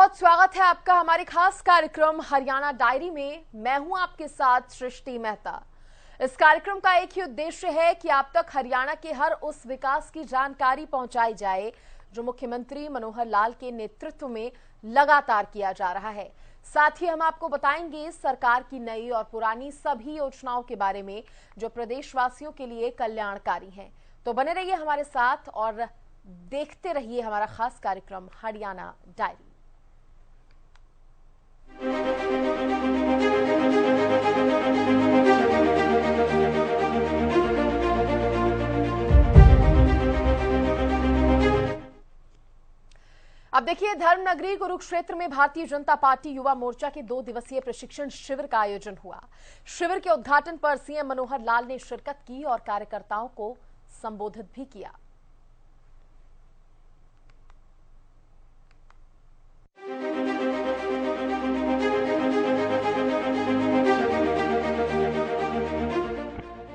बहुत स्वागत है आपका हमारे खास कार्यक्रम हरियाणा डायरी में। मैं हूं आपके साथ सृष्टि मेहता। इस कार्यक्रम का एक ही उद्देश्य है कि आप तक हरियाणा के हर उस विकास की जानकारी पहुंचाई जाए जो मुख्यमंत्री मनोहर लाल के नेतृत्व में लगातार किया जा रहा है। साथ ही हम आपको बताएंगे सरकार की नई और पुरानी सभी योजनाओं के बारे में जो प्रदेशवासियों के लिए कल्याणकारी हैं। तो बने रहिए हमारे साथ और देखते रहिए हमारा खास कार्यक्रम हरियाणा डायरी। अब देखिए, धर्मनगरी कुरुक्षेत्र में भारतीय जनता पार्टी युवा मोर्चा के 2 दिवसीय प्रशिक्षण शिविर का आयोजन हुआ। शिविर के उद्घाटन पर सीएम मनोहर लाल ने शिरकत की और कार्यकर्ताओं को संबोधित भी किया।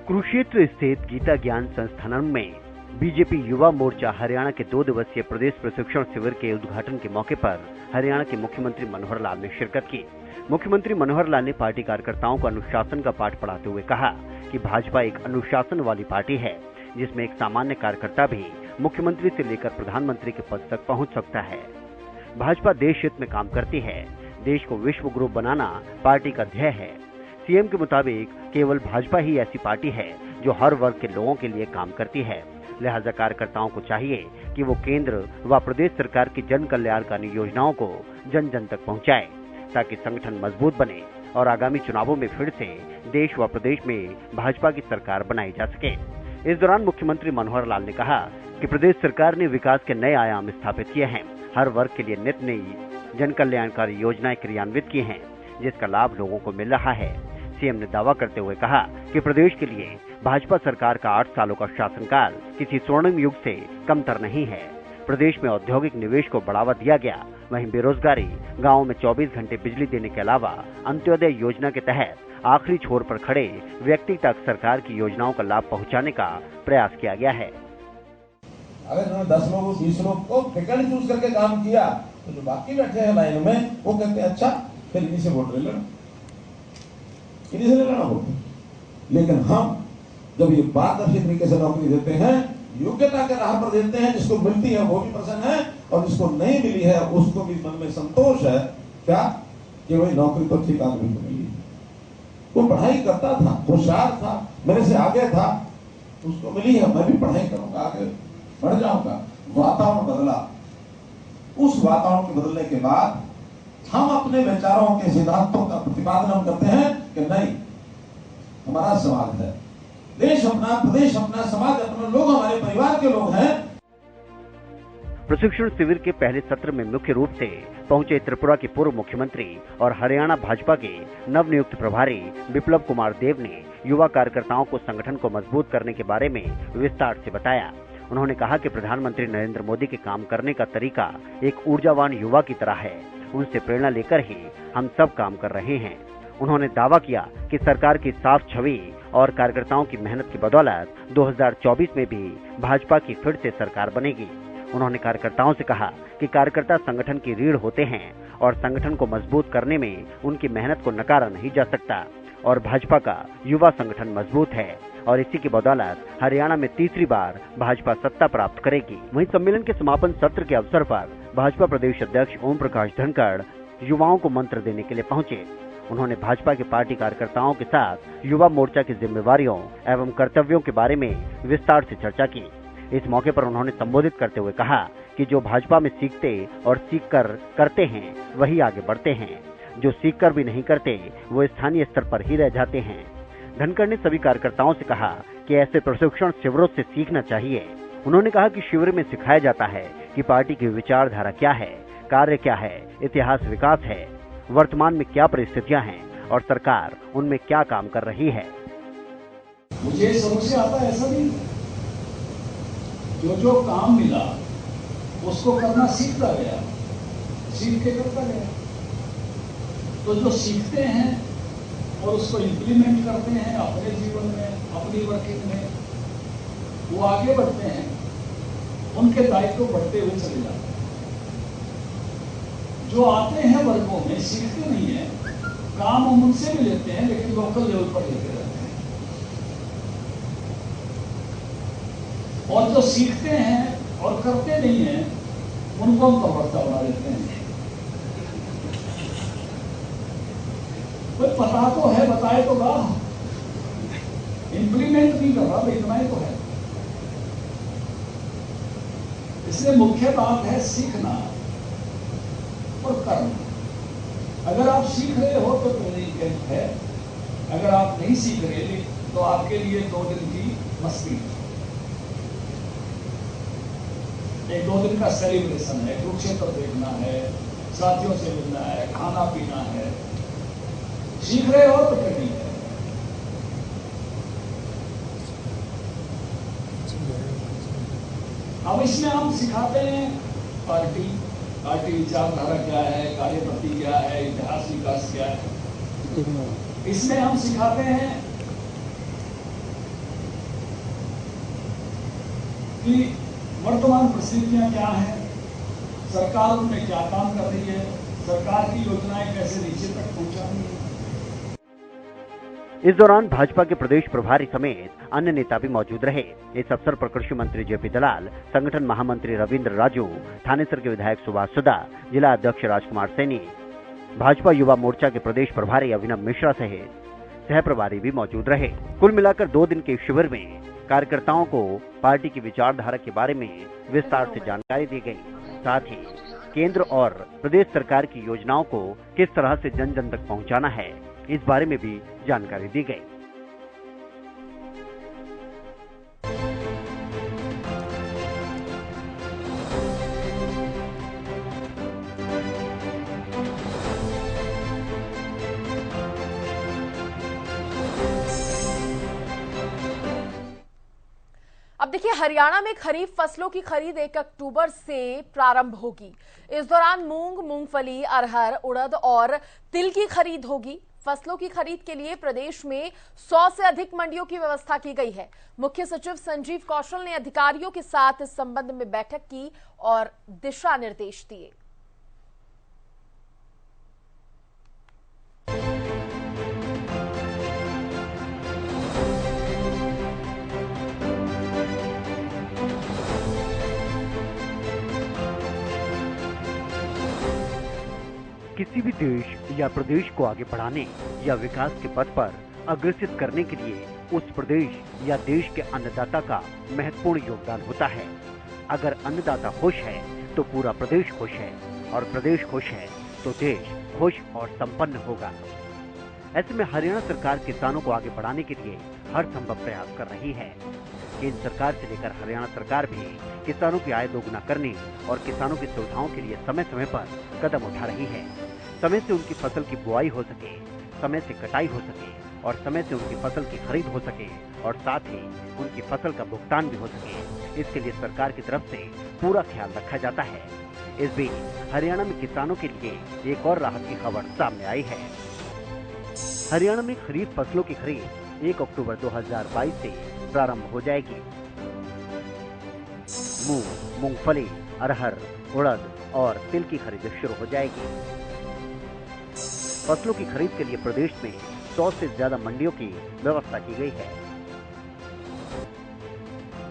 कुरुक्षेत्र स्थित गीता ज्ञान संस्थानम में बीजेपी युवा मोर्चा हरियाणा के 2 दिवसीय प्रदेश प्रशिक्षण शिविर के उद्घाटन के मौके पर हरियाणा के मुख्यमंत्री मनोहर लाल ने शिरकत की। मुख्यमंत्री मनोहर लाल ने पार्टी कार्यकर्ताओं को अनुशासन का पाठ पढ़ाते हुए कहा कि भाजपा एक अनुशासन वाली पार्टी है जिसमें एक सामान्य कार्यकर्ता भी मुख्यमंत्री से लेकर प्रधानमंत्री के पद तक पहुंच सकता है। भाजपा देश हित में काम करती है। देश को विश्व गुरु बनाना पार्टी का ध्येय है। सीएम के मुताबिक केवल भाजपा ही ऐसी पार्टी है जो हर वर्ग के लोगों के लिए काम करती है। लिहाजा कार्यकर्ताओं को चाहिए कि वो केंद्र व प्रदेश सरकार की जन कल्याणकारी योजनाओं को जन जन तक पहुंचाए ताकि संगठन मजबूत बने और आगामी चुनावों में फिर से देश व प्रदेश में भाजपा की सरकार बनाई जा सके। इस दौरान मुख्यमंत्री मनोहर लाल ने कहा कि प्रदेश सरकार ने विकास के नए आयाम स्थापित किए हैं। हर वर्ग के लिए नित नई जन कल्याणकारी योजनाएं क्रियान्वित की हैं जिसका लाभ लोगों को मिल रहा है। सीएम ने दावा करते हुए कहा कि प्रदेश के लिए भाजपा सरकार का 8 सालों का शासनकाल किसी स्वर्णिम युग से कमतर नहीं है। प्रदेश में औद्योगिक निवेश को बढ़ावा दिया गया। वहीं बेरोजगारी, गांवों में 24 घंटे बिजली देने के अलावा अंत्योदय योजना के तहत आखिरी छोर पर खड़े व्यक्ति तक सरकार की योजनाओं का लाभ पहुंचाने का प्रयास किया गया है। अगर उन्होंने 10 लोगों 20 लोग को फैकल्टी चूज करके काम किया तो जो बाकी बैठे हैं लाइन में वो कहते हैं अच्छा फिर इन्हीं से वोट ले लेना, इन्हीं से ले लेना वोट। लेकिन हम जब ये पारदर्शी तरीके से नौकरी देते हैं, योग्यता के राह पर देते हैं, जिसको मिलती है वो भी प्रसन्न है और जिसको नहीं मिली है उसको भी मन में संतोष है क्या कि वही नौकरी तो ठीक आदमी को मिली। वो पढ़ाई करता था, होशियार था, मेरे से आगे था, उसको मिली है, मैं भी पढ़ाई करूंगा, आगे बढ़ जाऊंगा। वातावरण बदला। उस वातावरण के बदलने के बाद हम अपने विचारों के सिद्धांतों का प्रतिपादन करते हैं कि नहीं, हमारा समाज है, देश अपना, प्रदेश अपना, समाज अपना, लोग हमारे परिवार के लोग हैं। प्रशिक्षण शिविर के पहले सत्र में मुख्य रूप से पहुंचे त्रिपुरा के पूर्व मुख्यमंत्री और हरियाणा भाजपा के नवनियुक्त प्रभारी बिप्लब कुमार देव ने युवा कार्यकर्ताओं को संगठन को मजबूत करने के बारे में विस्तार से बताया। उन्होंने कहा कि प्रधानमंत्री नरेंद्र मोदी के काम करने का तरीका एक ऊर्जावान युवा की तरह है। उनसे प्रेरणा लेकर ही हम सब काम कर रहे हैं। उन्होंने दावा किया कि सरकार की साफ छवि और कार्यकर्ताओं की मेहनत की बदौलत 2024 में भी भाजपा की फिर से सरकार बनेगी। उन्होंने कार्यकर्ताओं से कहा कि कार्यकर्ता संगठन की रीढ़ होते हैं और संगठन को मजबूत करने में उनकी मेहनत को नकारा नहीं जा सकता और भाजपा का युवा संगठन मजबूत है और इसी की बदौलत हरियाणा में तीसरी बार भाजपा सत्ता प्राप्त करेगी। वहीं सम्मेलन के समापन सत्र के अवसर पर भाजपा प्रदेश अध्यक्ष ओम प्रकाश धनखड़ युवाओं को मंत्र देने के लिए पहुंचे। उन्होंने भाजपा के पार्टी कार्यकर्ताओं के साथ युवा मोर्चा की जिम्मेवारियों एवं कर्तव्यों के बारे में विस्तार से चर्चा की। इस मौके पर उन्होंने संबोधित करते हुए कहा कि जो भाजपा में सीखते और सीखकर करते हैं वही आगे बढ़ते हैं, जो सीखकर भी नहीं करते वो स्थानीय स्तर पर ही रह जाते हैं। धनखड़ ने सभी कार्यकर्ताओं से कहा कि ऐसे प्रशिक्षण शिविरों से सीखना चाहिए। उन्होंने कहा कि शिविर में सिखाया जाता है कि पार्टी की विचारधारा क्या है, कार्य क्या है, इतिहास विकास है, वर्तमान में क्या परिस्थितियां हैं और सरकार उनमें क्या काम कर रही है। मुझे समझ से आता है ऐसा नहीं, जो काम मिला उसको करना सीखता गया, सीख के करता गया। तो जो सीखते हैं और उसको इम्प्लीमेंट करते हैं अपने जीवन में, अपनी वर्किंग में, वो आगे बढ़ते हैं, उनके दायित्व बढ़ते हुए चले जाते हैं। जो आते हैं वर्गों में सीखते नहीं है, काम हम उनसे भी लेते हैं लेकिन लोकल लेवल पर लेते रहते हैं, और जो सीखते हैं और करते नहीं हैं उनको हम प्रवक्ता बना देते हैं। कोई पता तो है, बताए तो गा, इंप्लीमेंट नहीं कर रहा, इतना ही तो है। इसलिए मुख्य बात है सीखना और करना। अगर आप सीख रहे हो तो ट्रेनिंग कैंप है, अगर आप नहीं सीख रहे तो आपके लिए 2 दिन की मस्ती, 1-2 दिन का सेलिब्रेशन है, कुरुक्षेत्र देखना है, साथियों से मिलना है, खाना पीना है। सीख रहे हो तो ट्रेनिंग है। अब इसमें हम सिखाते हैं पार्टी विचारधारा क्या है, कार्यपद्धति क्या है, इतिहास विकास क्या है। इसमें हम सिखाते हैं कि वर्तमान परिस्थितियां क्या हैं, सरकार उनमें क्या काम कर रही है, सरकार की योजनाएं कैसे नीचे तक पहुंचानी है। इस दौरान भाजपा के प्रदेश प्रभारी समेत अन्य नेता भी मौजूद रहे। इस अवसर पर कृषि मंत्री जेपी दलाल, संगठन महामंत्री रविंद्र राजू, थानेसर के विधायक सुभाष सुधा, जिला अध्यक्ष राजकुमार सैनी, भाजपा युवा मोर्चा के प्रदेश प्रभारी अभिनव मिश्रा सहित सह प्रभारी भी मौजूद रहे। कुल मिलाकर 2 दिन के शिविर में कार्यकर्ताओं को पार्टी की विचारधारा के बारे में विस्तार से जानकारी दी गई। साथ ही केंद्र और प्रदेश सरकार की योजनाओं को किस तरह से जन जन तक पहुंचाना है, इस बारे में भी जानकारी दी गई। अब देखिए, हरियाणा में खरीफ फसलों की खरीद 1 अक्टूबर से प्रारंभ होगी। इस दौरान मूंग, मूंगफली, अरहर, उड़द और तिल की खरीद होगी। फसलों की खरीद के लिए प्रदेश में 100 से अधिक मंडियों की व्यवस्था की गई है। मुख्य सचिव संजीव कौशल ने अधिकारियों के साथ इस संबंध में बैठक की और दिशा निर्देश दिए। किसी भी देश या प्रदेश को आगे बढ़ाने या विकास के पथ पर अग्रसित करने के लिए उस प्रदेश या देश के अन्नदाता का महत्वपूर्ण योगदान होता है। अगर अन्नदाता खुश है तो पूरा प्रदेश खुश है, और प्रदेश खुश है तो देश खुश और संपन्न होगा। ऐसे में हरियाणा सरकार किसानों को आगे बढ़ाने के लिए हर संभव प्रयास कर रही है। केंद्र सरकार से लेकर हरियाणा सरकार भी किसानों की आय दोगुना करने और किसानों की सुविधाओं के लिए समय समय पर कदम उठा रही है। समय से उनकी फसल की बुआई हो सके, समय से कटाई हो सके और समय से उनकी फसल की खरीद हो सके और साथ ही उनकी फसल का भुगतान भी हो सके, इसके लिए सरकार की तरफ से पूरा ख्याल रखा जाता है। इस बीच हरियाणा में किसानों के लिए एक और राहत की खबर सामने आई है। हरियाणा में खरीफ फसलों की खरीद 1 अक्टूबर 2022 से प्रारंभ हो जाएगी। मूंग, मूंगफली, अरहर, उड़द और तिल की खरीद शुरू हो जाएगी। फसलों की खरीद के लिए प्रदेश में 100 से ज्यादा मंडियों की व्यवस्था की गई है।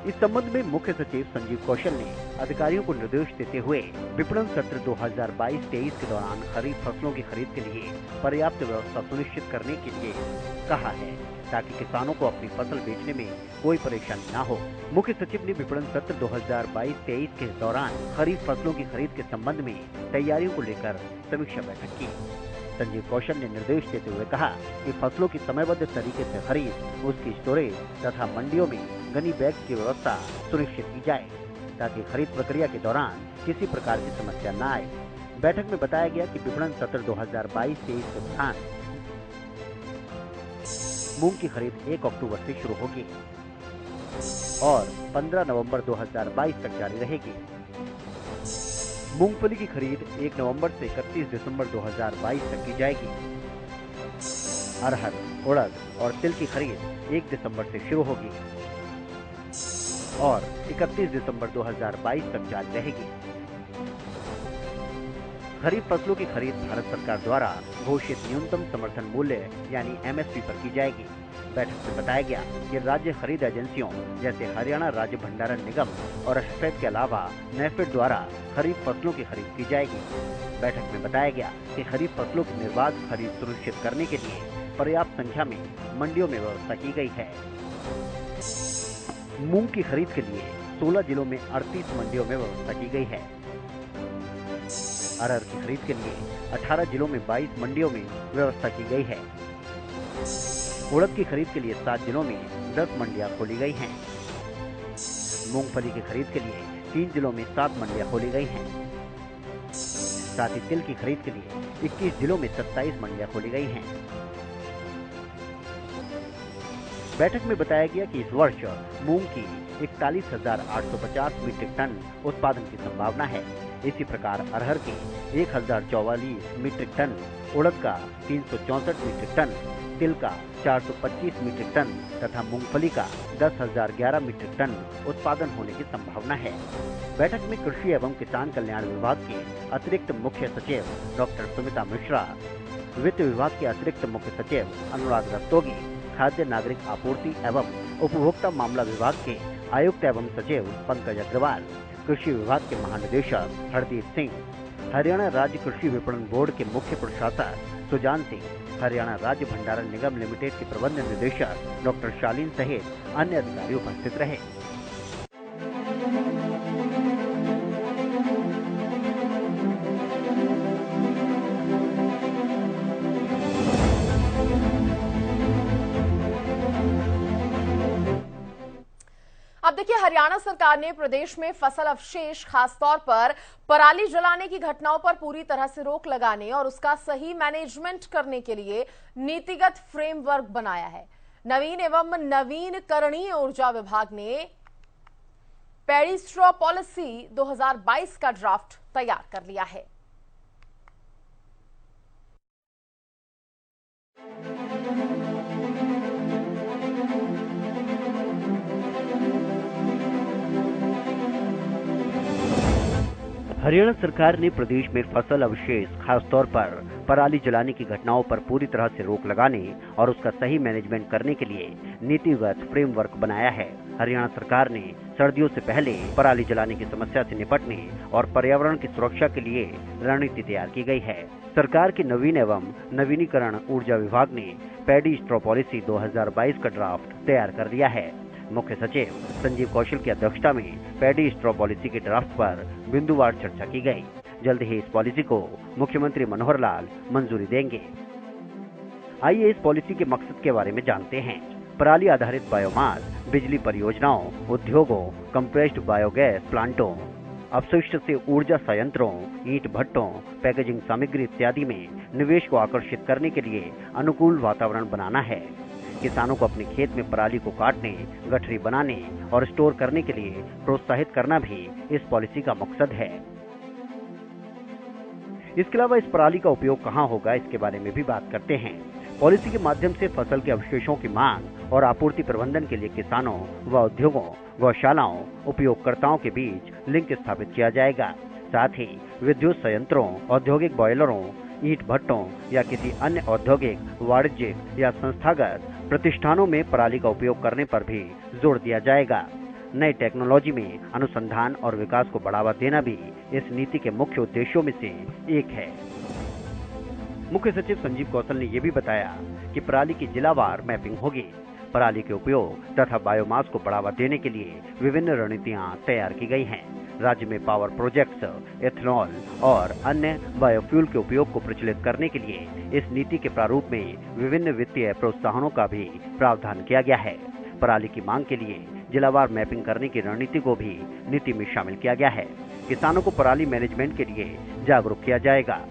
इस संबंध में मुख्य सचिव संजीव कौशल ने अधिकारियों को निर्देश देते हुए विपणन सत्र 2022-23 के दौरान खरीफ फसलों की खरीद के लिए पर्याप्त व्यवस्था सुनिश्चित करने के लिए कहा है, ताकि किसानों को अपनी फसल बेचने में कोई परेशानी न हो। मुख्य सचिव ने विपणन सत्र 2022-23 के दौरान खरीफ फसलों की खरीद के संबंध में तैयारियों को लेकर समीक्षा बैठक की। संजीव कौशल ने निर्देश देते हुए कहा कि फसलों की समयबद्ध तरीके से खरीद, उसकी स्टोरेज तथा मंडियों में गनी बैग की व्यवस्था सुनिश्चित की जाए, ताकि खरीद प्रक्रिया के दौरान किसी प्रकार की समस्या न आए। बैठक में बताया गया कि विपणन सत्र 2022-23 के दौरान मूंग की खरीद 1 अक्टूबर से शुरू होगी और 15 नवंबर 2022 तक जारी रहेगी। मूंगफली की खरीद 1 नवंबर से 31 दिसंबर 2022 तक की जाएगी। अरहर, उड़द और तिल की खरीद 1 दिसंबर से शुरू होगी और 31 दिसंबर 2022 तक जारी रहेगी। खरीफ फसलों की खरीद भारत सरकार द्वारा घोषित न्यूनतम समर्थन मूल्य यानी MSP पर की जाएगी। बैठक में बताया गया कि राज्य खरीद एजेंसियों जैसे हरियाणा राज्य भंडारण निगम और हैफेड के अलावा नेफेड द्वारा खरीफ फसलों की खरीद की जाएगी। बैठक में बताया गया कि खरीफ फसलों की निर्बाध खरीद सुनिश्चित करने के लिए पर्याप्त संख्या में मंडियों में व्यवस्था की गई है। मूंग की खरीद के लिए 16 जिलों में 38 मंडियों में व्यवस्था की गई है। अरहर की खरीद के लिए 18 जिलों में 22 मंडियों में व्यवस्था की गई है। उड़द की खरीद के लिए 7 जिलों में 10 मंडियां खोली गई हैं। मूंगफली की खरीद के लिए 3 जिलों में 7 मंडियां खोली गई हैं। साथ ही तिल की खरीद के लिए 21 जिलों में 27 मंडियां खोली गई हैं। बैठक में बताया गया कि इस वर्ष मूंग की 41,850 मीट्रिक टन उत्पादन की संभावना है। इसी प्रकार अरहर के 1,044 मीट्रिक टन, उड़द का 364 मीट्रिक टन, तिल का 425 मीट्रिक टन तथा मूंगफली का 10,011 मीट्रिक टन उत्पादन होने की संभावना है। बैठक में कृषि एवं किसान कल्याण विभाग के अतिरिक्त मुख्य सचिव डॉक्टर सुमिता मिश्रा, वित्त विभाग के अतिरिक्त मुख्य सचिव अनुराग रस्तोगी, खाद्य नागरिक आपूर्ति एवं उपभोक्ता मामला विभाग के आयुक्त एवं सचिव पंकज अग्रवाल, कृषि विभाग के महानिदेशक हरदीप सिंह, हरियाणा राज्य कृषि विपणन बोर्ड के मुख्य प्रशासक सुजान सिंह, हरियाणा राज्य भंडारण निगम लिमिटेड के प्रबंध निदेशक डॉक्टर शालीन सहित अन्य अधिकारी उपस्थित रहे। अब देखिए, हरियाणा सरकार ने प्रदेश में फसल अवशेष खासतौर पर पराली जलाने की घटनाओं पर पूरी तरह से रोक लगाने और उसका सही मैनेजमेंट करने के लिए नीतिगत फ्रेमवर्क बनाया है। नवीन एवं नवीनकरणीय ऊर्जा विभाग ने पैडी स्ट्रॉ पॉलिसी 2022 का ड्राफ्ट तैयार कर लिया है। हरियाणा सरकार ने प्रदेश में फसल अवशेष खासतौर पर पराली जलाने की घटनाओं पर पूरी तरह से रोक लगाने और उसका सही मैनेजमेंट करने के लिए नीतिगत फ्रेमवर्क बनाया है। हरियाणा सरकार ने सर्दियों से पहले पराली जलाने की समस्या से निपटने और पर्यावरण की सुरक्षा के लिए रणनीति तैयार की गई है। सरकार के नवीन एवं नवीनीकरण ऊर्जा विभाग ने पैडी स्ट्रॉ पॉलिसी 2022 का ड्राफ्ट तैयार कर लिया है। मुख्य सचिव संजीव कौशल की अध्यक्षता में पैडी स्ट्रॉ पॉलिसी के ड्राफ्ट पर बिंदुवार चर्चा की गई। जल्द ही इस पॉलिसी को मुख्यमंत्री मनोहर लाल मंजूरी देंगे। आइए इस पॉलिसी के मकसद के बारे में जानते हैं। पराली आधारित बायोमास, बिजली परियोजनाओं, उद्योगों, कंप्रेस्ड बायोगैस प्लांटों, अपशिष्ट से ऊर्जा संयंत्रों, ईंट भट्टों, पैकेजिंग सामग्री इत्यादि में निवेश को आकर्षित करने के लिए अनुकूल वातावरण बनाना है। किसानों को अपने खेत में पराली को काटने, गठरी बनाने और स्टोर करने के लिए प्रोत्साहित करना भी इस पॉलिसी का मकसद है। इसके अलावा इस पराली का उपयोग कहां होगा, इसके बारे में भी बात करते हैं। पॉलिसी के माध्यम से फसल के अवशेषों की मांग और आपूर्ति प्रबंधन के लिए किसानों व उद्योगों, गौशालाओं, उपयोगकर्ताओं के बीच लिंक स्थापित किया जाएगा। साथ ही विद्युत संयंत्रों, औद्योगिक बॉयलरों, ईंट भट्टों या किसी अन्य औद्योगिक, वाणिज्यिक या संस्थागत प्रतिष्ठानों में पराली का उपयोग करने पर भी जोर दिया जाएगा। नई टेक्नोलॉजी में अनुसंधान और विकास को बढ़ावा देना भी इस नीति के मुख्य उद्देश्यों में से एक है। मुख्य सचिव संजीव कौशल ने यह भी बताया कि पराली की जिलावार मैपिंग होगी। पराली के उपयोग तथा बायोमास को बढ़ावा देने के लिए विभिन्न रणनीतियां तैयार की गई हैं। राज्य में पावर प्रोजेक्ट्स, एथनॉल और अन्य बायोफ्यूल के उपयोग को प्रचलित करने के लिए इस नीति के प्रारूप में विभिन्न वित्तीय प्रोत्साहनों का भी प्रावधान किया गया है। पराली की मांग के लिए जिलावार मैपिंग करने की रणनीति को भी नीति में शामिल किया गया है। किसानों को पराली मैनेजमेंट के लिए जागरूक किया जाएगा।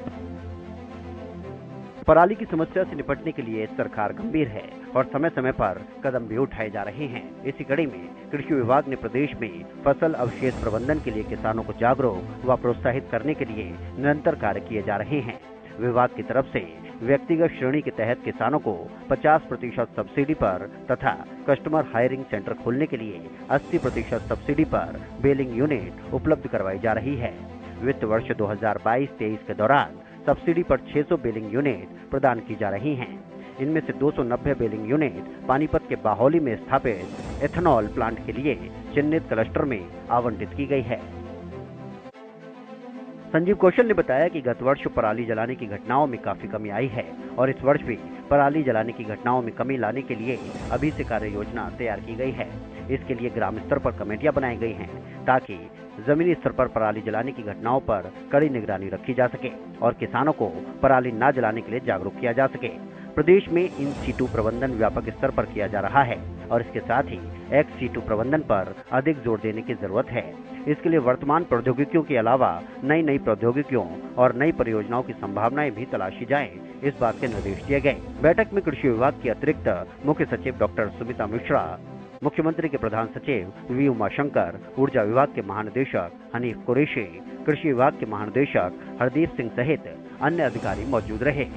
पराली की समस्या से निपटने के लिए सरकार गंभीर है और समय समय पर कदम भी उठाए जा रहे हैं। इसी कड़ी में कृषि विभाग ने प्रदेश में फसल अवशेष प्रबंधन के लिए किसानों को जागरूक व प्रोत्साहित करने के लिए निरंतर कार्य किए जा रहे हैं। विभाग की तरफ से व्यक्तिगत श्रेणी के तहत किसानों को 50% सब्सिडी पर तथा कस्टमर हायरिंग सेंटर खोलने के लिए 80% सब्सिडी पर बेलिंग यूनिट उपलब्ध करवाई जा रही है। वित्त वर्ष 2022-23 के दौरान सब्सिडी पर 600 बेलिंग यूनिट प्रदान की जा रही हैं। इनमें से 290 बेलिंग यूनिट पानीपत के बाहोली में स्थापित एथेनॉल प्लांट के लिए चिन्हित क्लस्टर में आवंटित की गई है। संजीव कौशल ने बताया कि गत वर्ष पराली जलाने की घटनाओं में काफी कमी आई है और इस वर्ष भी पराली जलाने की घटनाओं में कमी लाने के लिए अभी से कार्य योजना तैयार की गई है। इसके लिए ग्राम स्तर पर कमेटियां बनाई गई हैं ताकि जमीनी स्तर पर पराली जलाने की घटनाओं पर कड़ी निगरानी रखी जा सके और किसानों को पराली न जलाने के लिए जागरूक किया जा सके। प्रदेश में इन सीटू प्रबंधन व्यापक स्तर पर किया जा रहा है और इसके साथ ही एक्स सीटू प्रबंधन पर अधिक जोर देने की जरूरत है। इसके लिए वर्तमान प्रौद्योगिकियों के अलावा नई प्रौद्योगिकियों और नई परियोजनाओं की संभावनाएं भी तलाशी जाएं, इस बात के निर्देश दिए गए। बैठक में कृषि विभाग के अतिरिक्त मुख्य सचिव डॉक्टर सुमिता मिश्रा, मुख्यमंत्री के प्रधान सचिव वी उमाशंकर, ऊर्जा विभाग के महानिदेशक हनीफ कुरैशी, कृषि विभाग के महानिदेशक हरदीप सिंह सहित अन्य अधिकारी मौजूद रहे।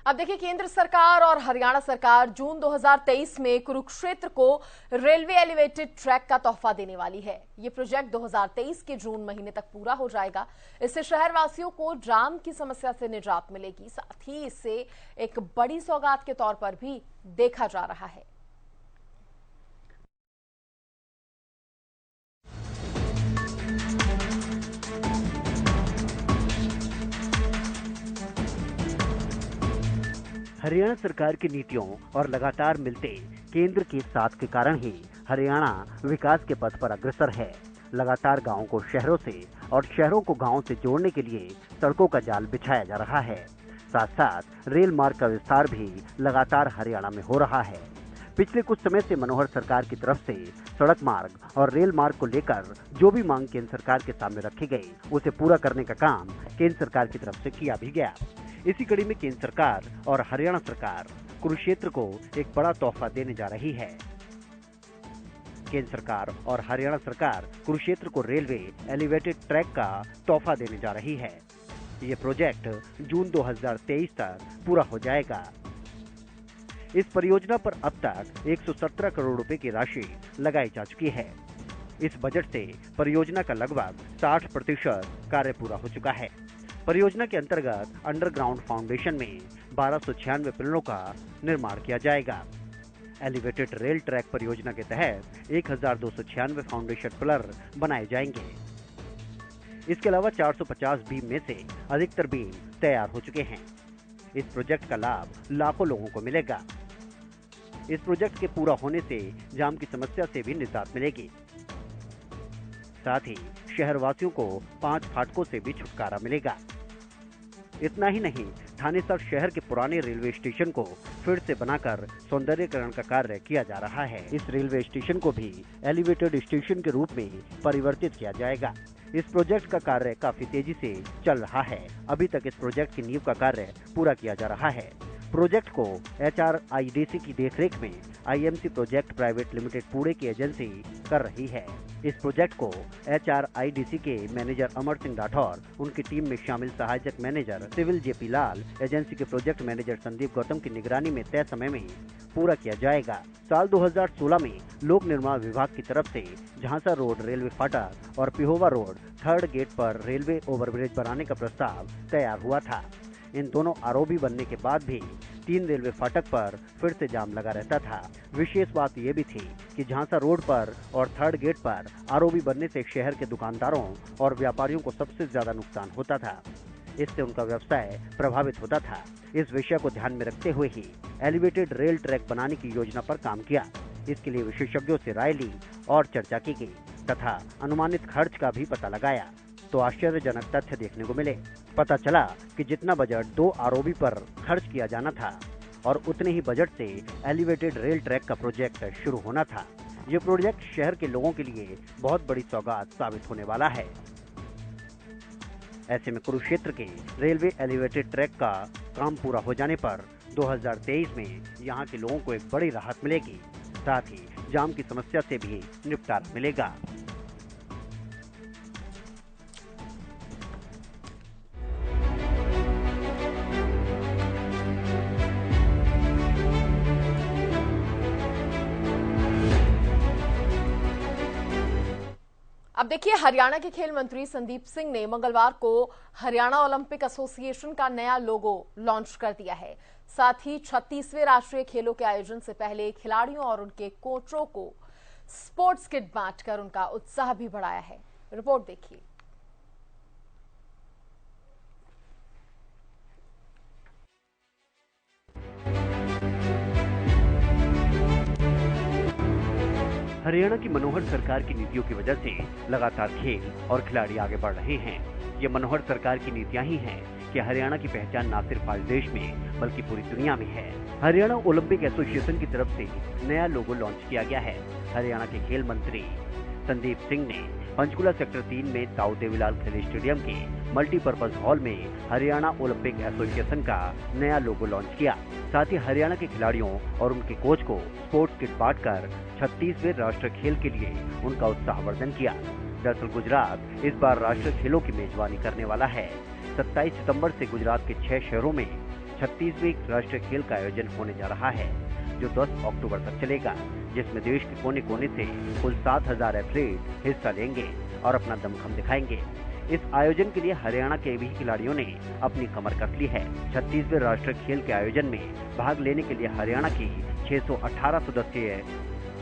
अब देखिए, केंद्र सरकार और हरियाणा सरकार जून 2023 में कुरुक्षेत्र को रेलवे एलिवेटेड ट्रैक का तोहफा देने वाली है। ये प्रोजेक्ट 2023 के जून महीने तक पूरा हो जाएगा। इससे शहरवासियों को जाम की समस्या से निजात मिलेगी, साथ ही इसे एक बड़ी सौगात के तौर पर भी देखा जा रहा है। हरियाणा सरकार की नीतियों और लगातार मिलते केंद्र के साथ के कारण ही हरियाणा विकास के पथ पर अग्रसर है। लगातार गांवों को शहरों से और शहरों को गांवों से जोड़ने के लिए सड़कों का जाल बिछाया जा रहा है। साथ साथ रेल मार्ग का विस्तार भी लगातार हरियाणा में हो रहा है। पिछले कुछ समय से मनोहर सरकार की तरफ से सड़क मार्ग और रेल मार्ग को लेकर जो भी मांग केंद्र सरकार के सामने रखी गई, उसे पूरा करने का काम केंद्र सरकार की तरफ से किया भी गया। इसी कड़ी में केंद्र सरकार और हरियाणा सरकार कुरुक्षेत्र को एक बड़ा तोहफा देने जा रही है। केंद्र सरकार और हरियाणा सरकार कुरुक्षेत्र को रेलवे एलिवेटेड ट्रैक का तोहफा देने जा रही है। ये प्रोजेक्ट जून 2023 तक पूरा हो जाएगा। इस परियोजना पर अब तक 117 करोड़ रुपए की राशि लगाई जा चुकी है। इस बजट से परियोजना का लगभग 60% कार्य पूरा हो चुका है। परियोजना के अंतर्गत अंडरग्राउंड फाउंडेशन में 1296 पिलरों का निर्माण किया जाएगा। एलिवेटेड रेल ट्रैक परियोजना के तहत 1296 फाउंडेशन पिलर बनाए जाएंगे। इसके अलावा 450 बीम में से अधिकतर बीम तैयार हो चुके हैं। इस प्रोजेक्ट का लाभ लाखों लोगों को मिलेगा। इस प्रोजेक्ट के पूरा होने से जाम की समस्या से भी निजात मिलेगी। साथ ही शहरवासियों को 5 फाटकों से भी छुटकारा मिलेगा। इतना ही नहीं, थानेसर शहर के पुराने रेलवे स्टेशन को फिर से बनाकर सौंदर्यीकरण का कार्य किया जा रहा है। इस रेलवे स्टेशन को भी एलिवेटेड स्टेशन के रूप में परिवर्तित किया जाएगा। इस प्रोजेक्ट का कार्य काफी तेजी से चल रहा है। अभी तक इस प्रोजेक्ट की नींव का कार्य पूरा किया जा रहा है। प्रोजेक्ट को HRIDC की देखरेख में IMC project private limited Pune की एजेंसी कर रही है। इस प्रोजेक्ट को HRIDC के मैनेजर अमर सिंह राठौर, उनकी टीम में शामिल सहायक मैनेजर सिविल JP लाल, एजेंसी के प्रोजेक्ट मैनेजर संदीप गौतम की निगरानी में तय समय में पूरा किया जाएगा। साल 2016 में लोक निर्माण विभाग की तरफ से झांसा रोड रेलवे फाटक और पिहोवा रोड 3rd गेट पर रेलवे ओवरब्रिज बनाने का प्रस्ताव तैयार हुआ था। इन दोनों ROB बनने के बाद भी 3 रेलवे फाटक पर फिर से जाम लगा रहता था। विशेष बात यह भी थी कि झांसा रोड पर और 3rd गेट पर ROB बनने से शहर के दुकानदारों और व्यापारियों को सबसे ज्यादा नुकसान होता था। इससे उनका व्यवसाय प्रभावित होता था। इस विषय को ध्यान में रखते हुए ही एलिवेटेड रेल ट्रैक बनाने की योजना पर काम किया। इसके लिए विशेषज्ञों से राय ली और चर्चा की गई तथा अनुमानित खर्च का भी पता लगाया तो आश्चर्यजनक तथ्य देखने को मिले। पता चला कि जितना बजट 2 ROB पर खर्च किया जाना था और उतने ही बजट से एलिवेटेड रेल ट्रैक का प्रोजेक्ट शुरू होना था। ये प्रोजेक्ट शहर के लोगों के लिए बहुत बड़ी सौगात साबित होने वाला है। ऐसे में कुरुक्षेत्र के रेलवे एलिवेटेड ट्रैक का काम पूरा हो जाने पर 2023 में यहाँ के लोगों को एक बड़ी राहत मिलेगी। साथ ही जाम की समस्या से भी निपटारा मिलेगा। अब देखिए, हरियाणा के खेल मंत्री संदीप सिंह ने मंगलवार को हरियाणा ओलंपिक एसोसिएशन का नया लोगो लॉन्च कर दिया है। साथ ही 36वें राष्ट्रीय खेलों के आयोजन से पहले खिलाड़ियों और उनके कोचों को स्पोर्ट्स किट बांटकर उनका उत्साह भी बढ़ाया है। रिपोर्ट देखिए। हरियाणा की मनोहर सरकार की नीतियों की वजह से लगातार खेल और खिलाड़ी आगे बढ़ रहे हैं। ये मनोहर सरकार की नीतियां ही हैं कि हरियाणा की पहचान न सिर्फ आज देश में बल्कि पूरी दुनिया में है। हरियाणा ओलंपिक एसोसिएशन की तरफ से नया लोगो लॉन्च किया गया है। हरियाणा के खेल मंत्री संदीप सिंह ने पंचकुला सेक्टर 3 में ताऊ देवीलाल खेल स्टेडियम के मल्टीपर्पज हॉल में हरियाणा ओलंपिक एसोसिएशन का नया लोगो लॉन्च किया। साथ ही हरियाणा के खिलाड़ियों और उनके कोच को स्पोर्ट्स किट बांटकर 36वें राष्ट्रीय खेल के लिए उनका उत्साहवर्धन किया। दरअसल गुजरात इस बार राष्ट्रीय खेलों की मेजबानी करने वाला है। 27 सितंबर से गुजरात के 6 शहरों में 36वें राष्ट्रीय खेल का आयोजन होने जा रहा है, जो 10 अक्टूबर तक चलेगा, जिसमें देश के कोने कोने से कुल 7000 एथलीट हिस्सा लेंगे और अपना दमखम दिखाएंगे। इस आयोजन के लिए हरियाणा के भी खिलाड़ियों ने अपनी कमर कस ली है। 36वें राष्ट्रीय खेल के आयोजन में भाग लेने के लिए हरियाणा की 618 सदस्यीय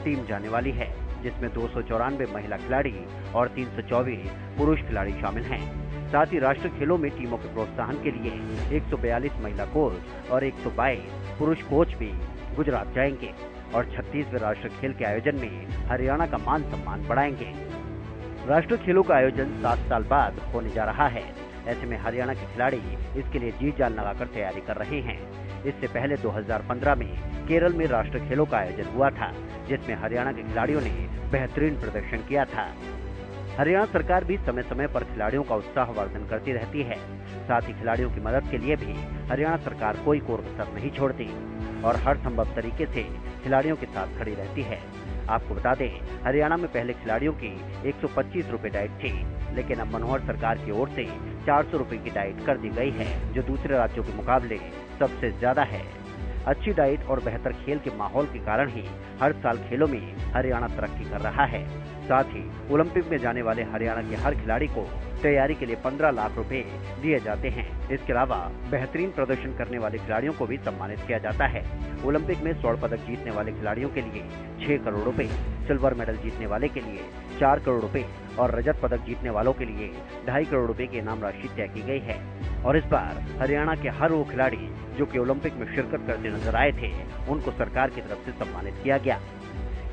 टीम जाने वाली है, जिसमें 294 महिला खिलाड़ी और 324 पुरुष खिलाड़ी शामिल हैं। साथ ही राष्ट्रीय खेलों में टीमों के प्रोत्साहन के लिए 142 महिला कोच और 122 पुरुष कोच भी गुजरात जाएंगे और 36वें राष्ट्रीय खेल के आयोजन में हरियाणा का मान सम्मान बढ़ाएंगे। राष्ट्रीय खेलों का आयोजन 7 साल बाद होने जा रहा है। ऐसे में हरियाणा के खिलाड़ी इसके लिए जी जान लगाकर तैयारी कर रहे हैं। इससे पहले 2015 में केरल में राष्ट्रीय खेलों का आयोजन हुआ था, जिसमें हरियाणा के खिलाड़ियों ने बेहतरीन प्रदर्शन किया था। हरियाणा सरकार भी समय समय पर खिलाड़ियों का उत्साहवर्धन करती रहती है। साथ ही खिलाड़ियों की मदद के लिए भी हरियाणा सरकार कोई कोर-कसर नहीं छोड़ती और हर संभव तरीके से खिलाड़ियों के साथ खड़ी रहती है। आपको बता दें, हरियाणा में पहले खिलाड़ियों की 125 रुपए डाइट थी, लेकिन अब मनोहर सरकार की ओर से 400 रुपए की डाइट कर दी गई है, जो दूसरे राज्यों के मुकाबले सबसे ज्यादा है। अच्छी डाइट और बेहतर खेल के माहौल के कारण ही हर साल खेलों में हरियाणा तरक्की कर रहा है। साथ ही ओलंपिक में जाने वाले हरियाणा के हर खिलाड़ी को तैयारी के लिए 15 लाख रुपए दिए जाते हैं। इसके अलावा बेहतरीन प्रदर्शन करने वाले खिलाड़ियों को भी सम्मानित किया जाता है। ओलंपिक में स्वर्ण पदक जीतने वाले खिलाड़ियों के लिए 6 करोड़ रुपए, सिल्वर मेडल जीतने वाले के लिए 4 करोड़ रुपए और रजत पदक जीतने वालों के लिए 2.5 करोड़ रुपए की इनाम राशि तय की गई है। और इस बार हरियाणा के हर वो खिलाड़ी जो कि ओलंपिक में शिरकत करते नजर आए थे, उनको सरकार की तरफ से सम्मानित किया गया।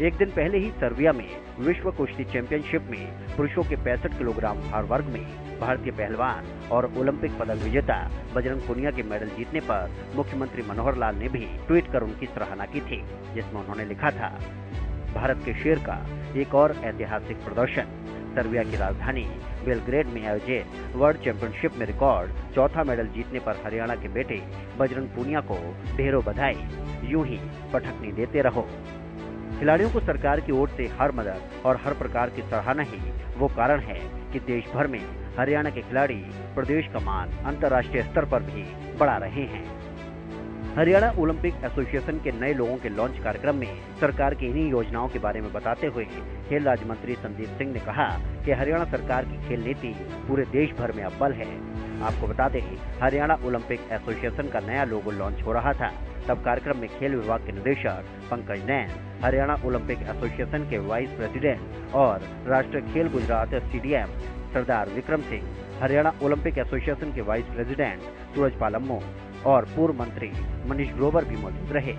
एक दिन पहले ही सर्बिया में विश्व कुश्ती चैंपियनशिप में पुरुषों के 65 किलोग्राम भार वर्ग में भारतीय पहलवान और ओलंपिक पदक विजेता बजरंग पुनिया के मेडल जीतने पर मुख्यमंत्री मनोहर लाल ने भी ट्वीट कर उनकी सराहना की थी, जिसमें उन्होंने लिखा था, भारत के शेर का एक और ऐतिहासिक प्रदर्शन। सर्बिया की राजधानी बेलग्रेड में आयोजित वर्ल्ड चैंपियनशिप में रिकॉर्ड चौथा मेडल जीतने पर हरियाणा के बेटे बजरंग पुनिया को ढेरों बधाई। यूं ही पटकनी देते रहो। खिलाड़ियों को सरकार की ओर से हर मदद और हर प्रकार की सराहना ही वो कारण है कि देश भर में हरियाणा के खिलाड़ी प्रदेश का मान अंतर्राष्ट्रीय स्तर पर भी बढ़ा रहे हैं। हरियाणा ओलंपिक एसोसिएशन के नए लोगों के लॉन्च कार्यक्रम में सरकार की इन्हीं योजनाओं के बारे में बताते हुए खेल राज्य मंत्री संदीप सिंह ने कहा कि हरियाणा सरकार की खेल नीति पूरे देश भर में अव्वल है। आपको बता दें, हरियाणा ओलंपिक एसोसिएशन का नया लोगो लॉन्च हो रहा था, तब कार्यक्रम में खेल विभाग के निदेशक पंकज नैन, हरियाणा ओलंपिक एसोसिएशन के वाइस प्रेसिडेंट और राष्ट्रीय खेल गुजरात CDM सरदार विक्रम सिंह, हरियाणा ओलंपिक एसोसिएशन के वाइस प्रेसिडेंट सूरजपाल अम्मो और पूर्व मंत्री मनीष ग्रोवर भी मौजूद रहे।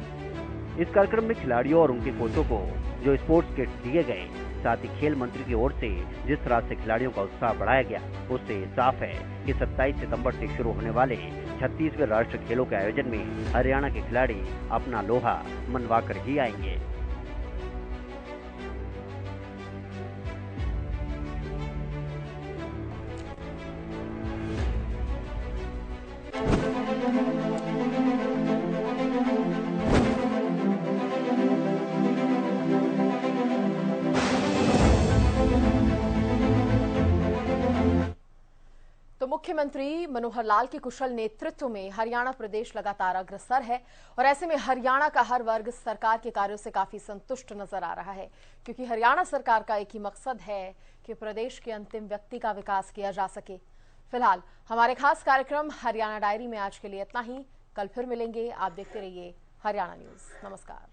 इस कार्यक्रम में खिलाड़ियों और उनके कोचों को जो स्पोर्ट्स किट दिए गए, साथ ही खेल मंत्री की ओर से जिस तरह से खिलाड़ियों का उत्साह बढ़ाया गया, उससे साफ है कि 27 सितंबर से शुरू होने वाले 36वें राष्ट्रीय खेलों के आयोजन में हरियाणा के खिलाड़ी अपना लोहा मनवाकर ही आएंगे। तो मुख्यमंत्री मनोहर लाल के कुशल नेतृत्व में हरियाणा प्रदेश लगातार अग्रसर है और ऐसे में हरियाणा का हर वर्ग सरकार के कार्यों से काफी संतुष्ट नजर आ रहा है, क्योंकि हरियाणा सरकार का एक ही मकसद है कि प्रदेश के अंतिम व्यक्ति का विकास किया जा सके। फिलहाल हमारे खास कार्यक्रम हरियाणा डायरी में आज के लिए इतना ही। कल फिर मिलेंगे। आप देखते रहिए हरियाणा न्यूज। नमस्कार।